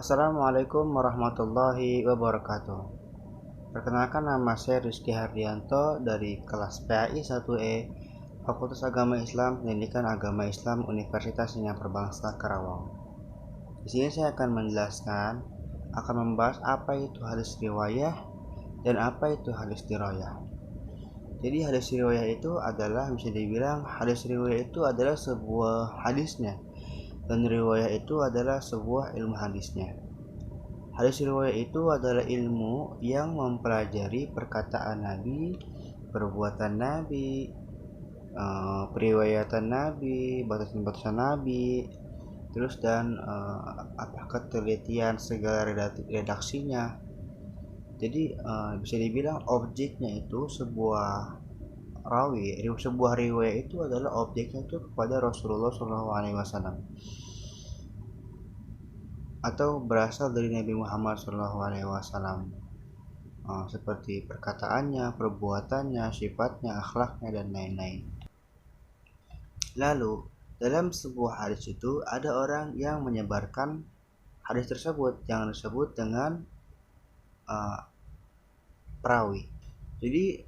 Assalamualaikum warahmatullahi wabarakatuh. Perkenalkan, nama saya Rizky Hardianto dari kelas PAI 1E Fakultas Agama Islam Pendidikan Agama Islam Universitas Sina Perbangsa Karawang. Di sini saya akan membahas apa itu hadis riwayah dan apa itu hadis dirayah. Jadi hadis riwayah itu adalah, bisa dibilang hadis riwayah itu adalah sebuah hadisnya, dan riwayah itu adalah sebuah ilmu hadisnya. Hadis riwayah itu adalah ilmu yang mempelajari perkataan Nabi, perbuatan Nabi, periwayatan Nabi, batasan-batasan Nabi, terus dan ketelitian segala redaksinya. Jadi bisa dibilang objeknya itu sebuah riwayat itu adalah objeknya itu kepada Rasulullah SAW, atau berasal dari Nabi Muhammad SAW, seperti perkataannya, perbuatannya, sifatnya, akhlaknya, dan lain-lain. Lalu dalam sebuah hadis itu ada orang yang menyebarkan hadis tersebut yang disebut dengan perawi. Jadi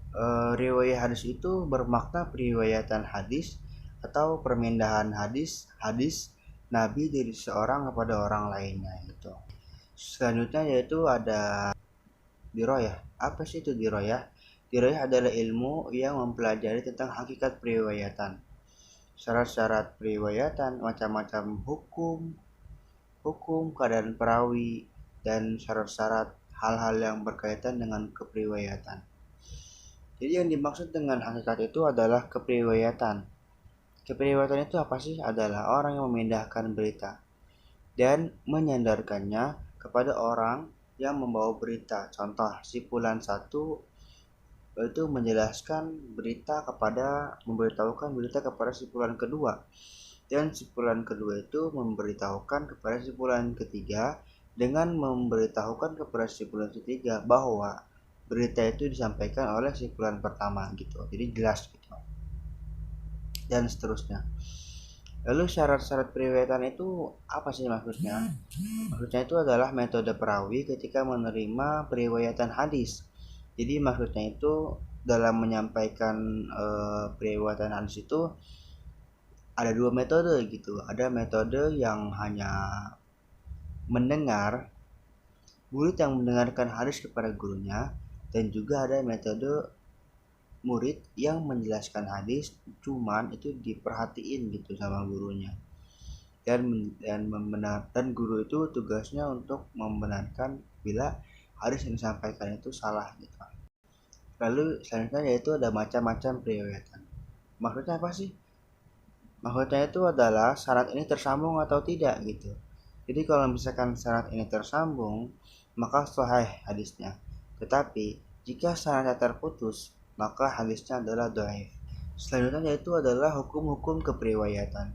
riwayat hadis itu bermakna periwayatan hadis atau permindahan hadis Nabi dari seorang kepada orang lainnya gitu. Selanjutnya yaitu ada diroyah. Apa sih itu diroyah? Diroyah adalah ilmu yang mempelajari tentang hakikat periwayatan, syarat-syarat periwayatan, macam-macam hukum, keadaan perawi, dan syarat-syarat hal-hal yang berkaitan dengan keperiwayatan. Jadi yang dimaksud dengan hakikat itu adalah keperiwayatan. Keperiwayatan itu apa sih? Adalah orang yang memindahkan berita dan menyandarkannya kepada orang yang membawa berita. Contoh, si fulan satu itu memberitahukan berita kepada si fulan kedua, dan si fulan kedua itu memberitahukan kepada si fulan ketiga dengan memberitahukan kepada si fulan ketiga bahwa berita itu disampaikan oleh si fulan pertama gitu. Jadi jelas gitu. Dan seterusnya. Lalu syarat-syarat periwayatan itu apa sih maksudnya? Maksudnya itu adalah metode perawi ketika menerima periwayatan hadis. Jadi maksudnya itu dalam menyampaikan periwayatan hadis itu ada dua metode gitu. Ada metode yang hanya murid yang mendengarkan hadis kepada gurunya, dan juga ada metode murid yang menjelaskan hadis cuman itu diperhatiin gitu sama gurunya, dan guru itu tugasnya untuk membenarkan bila hadis yang disampaikan itu salah gitu. Lalu selanjutnya yaitu ada macam-macam periwayatan. Maksudnya apa sih? Maksudnya itu adalah syarat ini tersambung atau tidak gitu. Jadi kalau misalkan syarat ini tersambung, maka sahih hadisnya. Tetapi jika syaratnya terputus, maka hadisnya adalah dhaif. Selanjutnya yaitu adalah hukum-hukum keperiwayatan.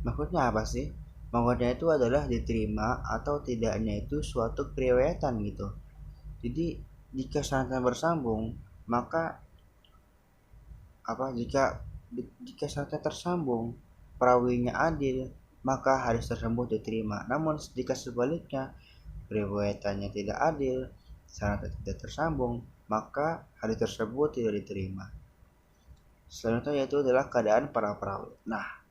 Maksudnya apa sih? Maksudnya itu adalah diterima atau tidaknya itu suatu periwayatan gitu. Jadi jika syaratnya bersambung, maka jika syaratnya tersambung, perawinya adil, maka hadis tersebut diterima. Namun jika sebaliknya, periwayatannya tidak adil, syaratnya tidak tersambung, maka hadis tersebut tidak diterima. Selanjutnya yaitu adalah keadaan para perawi. Nah,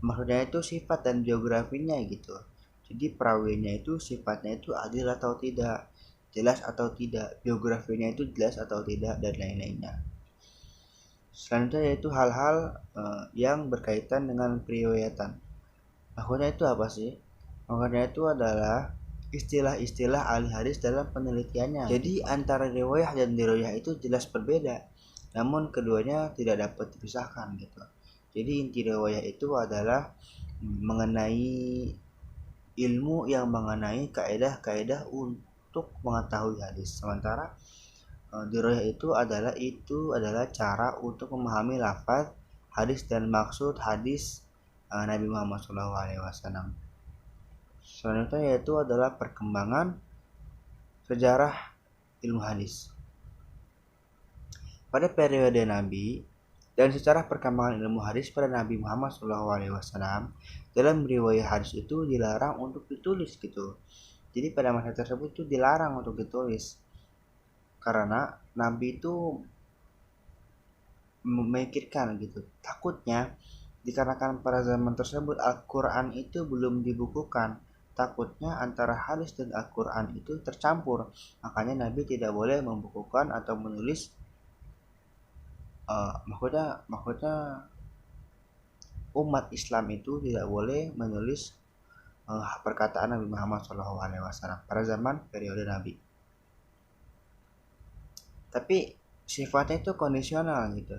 maksudnya itu sifat dan biografinya gitu. Jadi perawinya itu sifatnya itu adil atau tidak, jelas atau tidak, biografinya itu jelas atau tidak, dan lain-lainnya. Selanjutnya yaitu hal-hal yang berkaitan dengan periwayatan. Maksudnya itu apa sih? Maksudnya itu adalah istilah-istilah ahli hadis dalam penelitiannya. Jadi antara riwayah dan dirayah itu jelas berbeda, namun keduanya tidak dapat dipisahkan gitu. Jadi inti riwayah itu adalah mengenai ilmu yang mengenai kaedah-kaedah untuk mengetahui hadis. Sementara dirayah itu adalah cara untuk memahami lafaz hadis dan maksud hadis Nabi Muhammad SAW. Selanjutnya yaitu adalah perkembangan sejarah ilmu hadis pada periode Nabi, dan secara perkembangan ilmu hadis pada Nabi Muhammad SAW. Dalam riwayat hadis itu dilarang untuk ditulis gitu. Jadi pada masa tersebut itu dilarang untuk ditulis karena Nabi itu memikirkan gitu, takutnya dikarenakan pada zaman tersebut Al-Quran itu belum dibukukan, takutnya antara hadis dan Al-Quran itu tercampur, makanya Nabi tidak boleh membukukan atau menulis maksudnya umat Islam itu tidak boleh menulis perkataan Nabi Muhammad SAW pada zaman periode Nabi. Tapi sifatnya itu kondisional gitu.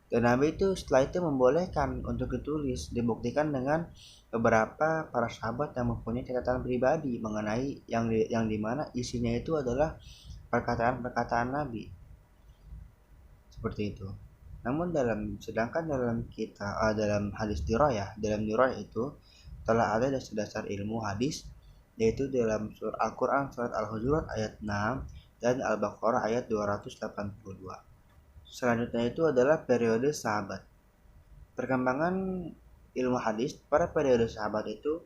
Dan Nabi itu setelah itu membolehkan untuk ditulis, dibuktikan dengan beberapa para sahabat yang mempunyai catatan pribadi mengenai yang dimana isinya itu adalah perkataan-perkataan Nabi seperti itu. Namun sedangkan dalam hadis dirayah, dalam dirayah itu telah ada dasar-dasar ilmu hadis, yaitu dalam surah Al-Quran surat Al-Hujurat ayat 6 dan Al-Baqarah ayat 282. Selanjutnya itu adalah periode sahabat. Perkembangan ilmu hadis pada periode sahabat itu,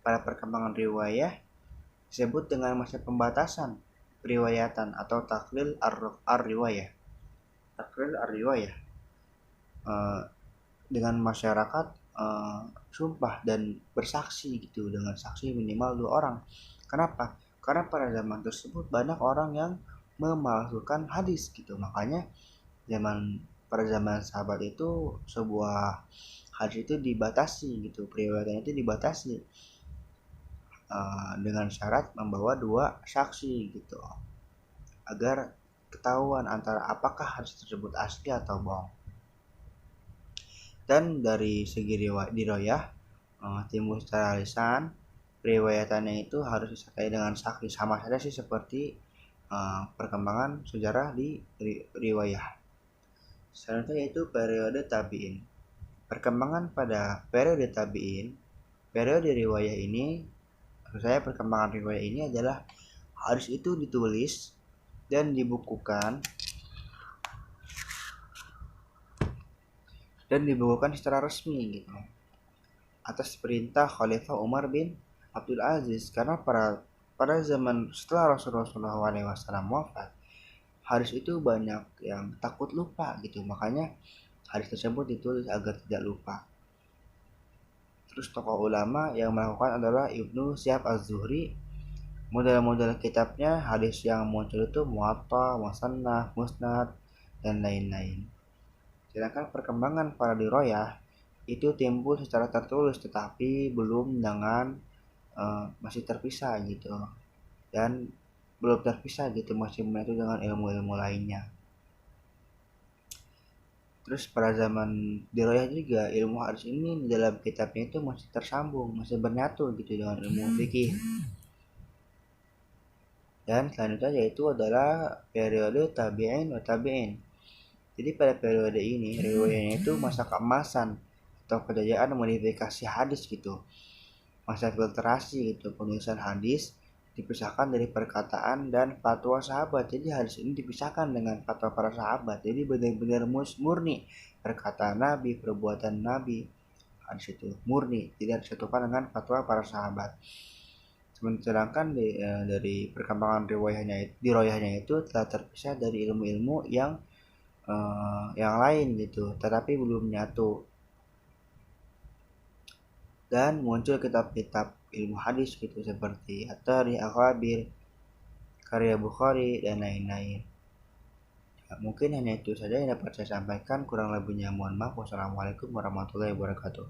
pada perkembangan riwayah disebut dengan masa pembatasan periwayatan atau taklil ar-riwayah. Taklil ar-riwayah dengan masyarakat sumpah dan bersaksi gitu dengan saksi minimal 2 orang. Kenapa? Karena pada zaman tersebut banyak orang yang memalsukan hadis gitu. Makanya pada zaman sahabat itu sebuah hadis itu dibatasi gitu, periwayatan itu dibatasi dengan syarat membawa 2 saksi gitu, agar ketahuan antara apakah hadis tersebut asli atau bohong. Dan dari segi riwayah timbul secara lisan, periwayatannya itu harus disertai dengan saksi, sama saja sih seperti perkembangan sejarah di riwayah. Selanjutnya yaitu periode tabi'in. Perkembangan pada periode tabi'in, periode riwayah ini, maksud saya perkembangan riwayah ini adalah hadis itu ditulis dan dibukukan secara resmi gitu atas perintah Khalifah Umar bin Abdul Aziz, karena pada zaman setelah Rasulullah SAW wafat, hadis itu banyak yang takut lupa gitu, makanya hadis tersebut ditulis agar tidak lupa. Terus tokoh ulama yang melakukan adalah Ibnu Syihab Az-Zuhri. Model-model kitabnya hadis yang muncul itu Muwatta, Musannaf, Musnad, dan lain-lain. Sedangkan perkembangan para riwayah itu timbul secara tertulis tetapi belum dengan masih terpisah gitu, dan belum terpisah gitu, masih menyatu dengan ilmu-ilmu lainnya. Terus pada zaman dirayah juga ilmu hadis ini di dalam kitabnya itu masih tersambung, masih bernyatu gitu dengan ilmu fikih. Dan selanjutnya yaitu adalah periode tabi'in wa tabi'in. Jadi pada periode ini riwayahnya itu masa keemasan atau kejayaan modifikasi hadis gitu, masa filtrasi gitu, penulisan hadis dipisahkan dari perkataan dan fatwa sahabat. Jadi hadis ini dipisahkan dengan fatwa para sahabat, jadi benar-benar murni perkataan Nabi, perbuatan Nabi. Hadis itu murni, tidak disatukan dengan fatwa para sahabat. Sedangkan dari perkembangan riwayahnya itu telah terpisah dari ilmu-ilmu yang lain gitu, tetapi belum nyatu. Dan muncul kitab-kitab ilmu hadis gitu seperti At-Tarikh Al-Khabir, karya Bukhari, dan lain-lain. Ya, mungkin hanya itu saja yang dapat saya sampaikan, kurang lebihnya mohon maaf. Wassalamualaikum warahmatullahi wabarakatuh.